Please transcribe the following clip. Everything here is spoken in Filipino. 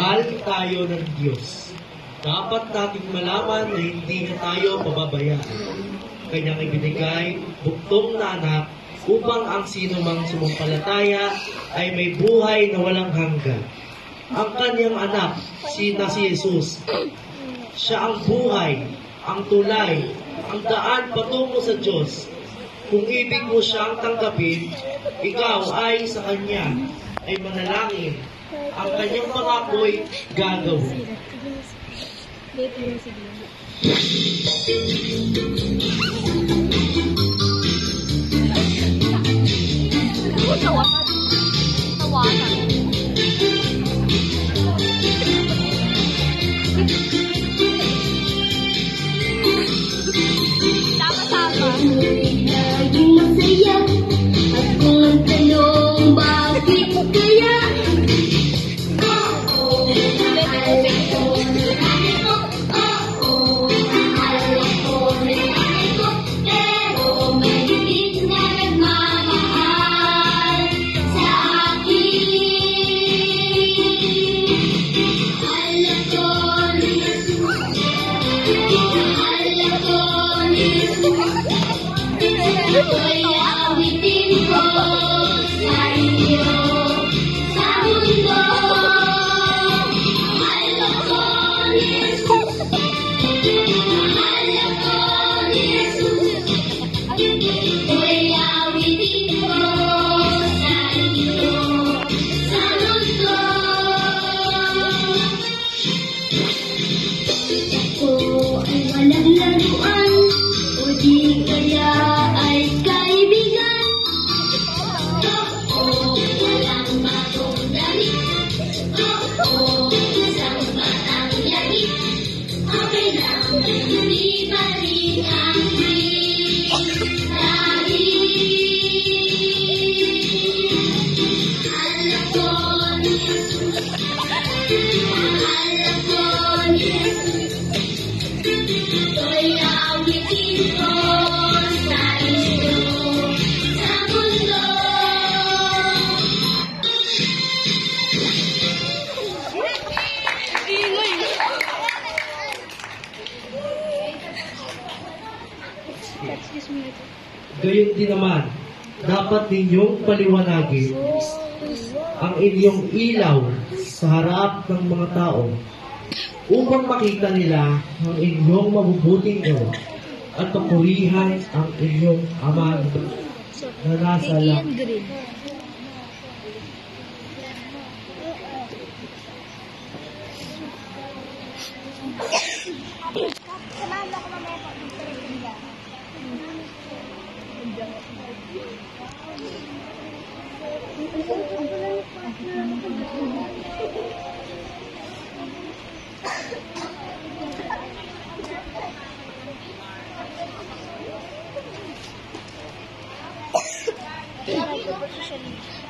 Mahal tayo ng Diyos. Dapat nating malaman na hindi niya tayo pababayaan. Kanyang ibinigay, buktong na anak, upang ang sinumang sumampalataya ay may buhay na walang hanggan. Ang kanyang anak, si Jesus, siya ang buhay, ang tulay, ang daan patungo sa Diyos. Kung ibig mo siyang tanggapin, ikaw ay sa Kanya, ay manalangin. Ang kanyang pangako'y gagawin. Sama-sama. Laging masaya. At kung ang tanong, bakit kaya? Gayon din naman, dapat ninyong paliwanagin ang inyong ilaw sa harap ng mga tao upang makita nila ang inyong mabubuting gawa at papurihan ang inyong Ama na nasa langit. Position.